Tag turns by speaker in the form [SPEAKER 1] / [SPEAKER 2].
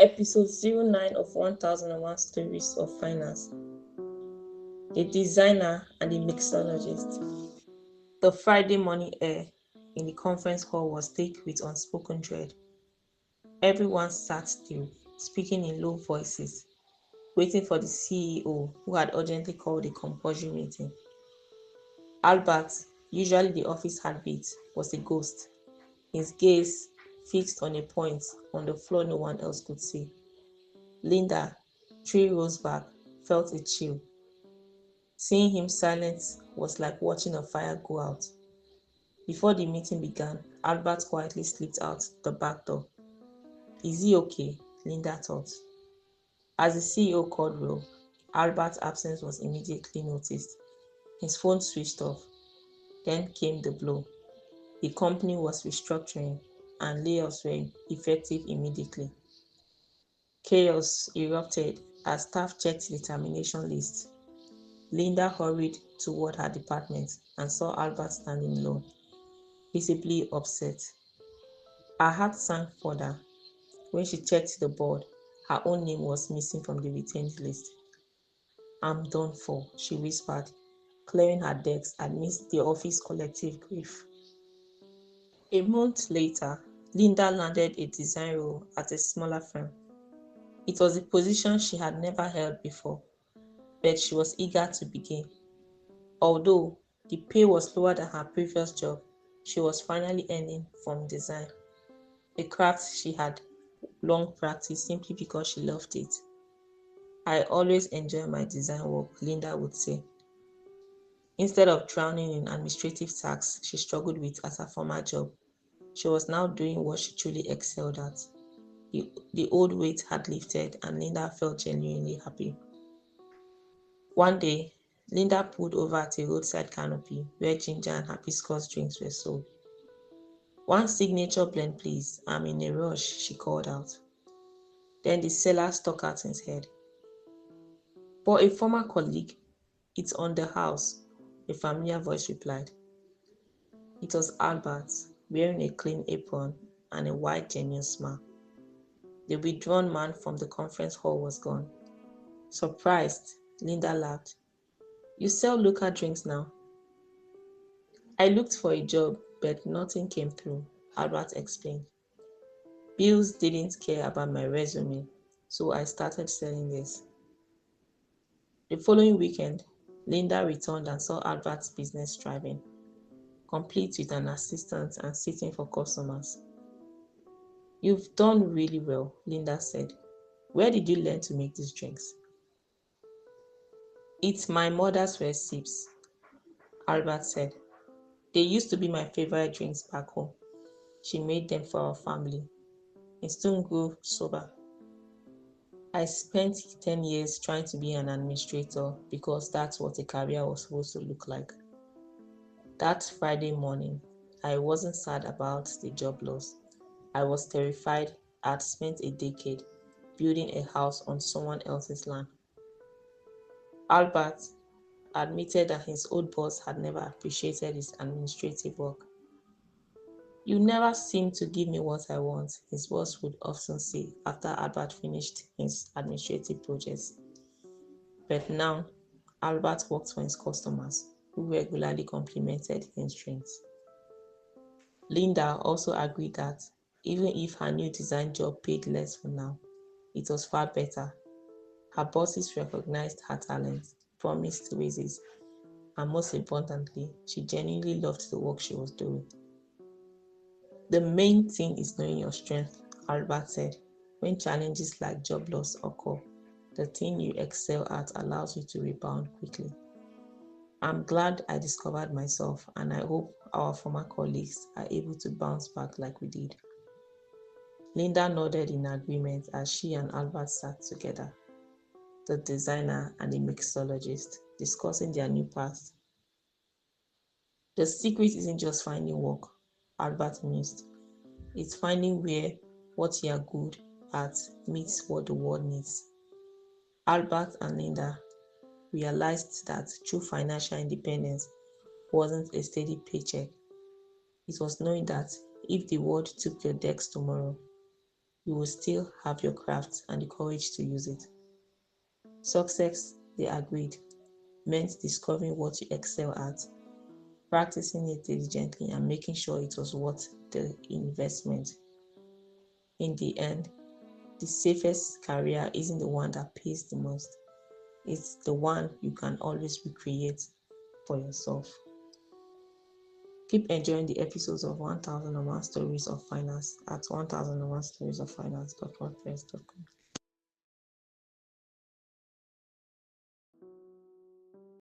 [SPEAKER 1] Episode 09 of 1001 Stories of Finance. The designer and the mixologist. The Friday morning air in the conference hall was thick with unspoken dread. Everyone sat still, speaking in low voices, waiting for the CEO who had urgently called a compulsory meeting. Albert, usually the office heartbeat, was a ghost, his gaze fixed on a point on the floor no one else could see. Linda, 3 rows back, felt a chill. Seeing him silent was like watching a fire go out. Before the meeting began, Albert quietly slipped out the back door. Is he okay? Linda thought. As the CEO called roll, Albert's absence was immediately noticed. His phone switched off. Then came the blow. The company was restructuring and layoffs were effective immediately. Chaos erupted as staff checked the termination list. Linda hurried toward her department and saw Albert standing alone, visibly upset. Her heart sank further. When she checked the board, her own name was missing from the retained list. I'm done for, she whispered, clearing her decks amidst the office collective grief. A month later, Linda landed a design role at a smaller firm. It was a position she had never held before, but she was eager to begin. Although the pay was lower than her previous job, she was finally earning from design, a craft she had long practiced simply because she loved it. I always enjoy my design work, Linda would say. Instead of drowning in administrative tasks she struggled with at her former job, she was now doing what she truly excelled at. The old weight had lifted and Linda felt genuinely happy. One day, Linda pulled over at a roadside canopy where ginger and hibiscus drinks were sold. One signature blend, please. I'm in a rush, she called out. Then the seller stuck out his head. For a former colleague, it's on the house, a familiar voice replied. It was Albert, wearing a clean apron and a wide, genuine smile. The withdrawn man from the conference hall was gone. Surprised, Linda laughed. You sell local drinks now? I looked for a job, but nothing came through, Albert explained. Bills didn't care about my resume, so I started selling this. The following weekend, Linda returned and saw Albert's business thriving, complete with an assistant and sitting for customers. You've done really well, Linda said. Where did you learn to make these drinks? It's my mother's recipes, Albert said. They used to be my favorite drinks back home. She made them for our family. He soon grew sober. I spent 10 years trying to be an administrator because that's what a career was supposed to look like. That Friday morning, I wasn't sad about the job loss. I was terrified I'd spent a decade building a house on someone else's land. Albert admitted that his old boss had never appreciated his administrative work. You never seem to give me what I want, his boss would often say after Albert finished his administrative projects. But now, Albert worked for his customers, who regularly complimented his drinks. Linda also agreed that even if her new design job paid less for now, it was far better. Her bosses recognized her talent, promised raises, and most importantly, she genuinely loved the work she was doing. The main thing is knowing your strength, Albert said. When challenges like job loss occur, the thing you excel at allows you to rebound quickly. I'm glad I discovered myself, and I hope our former colleagues are able to bounce back like we did. Linda nodded in agreement as she and Albert sat together, the designer and the mixologist, discussing their new paths. The secret isn't just finding work, Albert mused. It's finding where what you are good at meets what the world needs. Albert and Linda realized that true financial independence wasn't a steady paycheck. It was knowing that if the world took your decks tomorrow, you will still have your craft and the courage to use it. Success, they agreed, meant discovering what you excel at, practicing it diligently, and making sure it was worth the investment. In the end, the safest career isn't the one that pays the most, it's the one you can always recreate for yourself. Keep enjoying the episodes of 1001 Stories of Finance at 1001storiesoffinance.wordpress.com.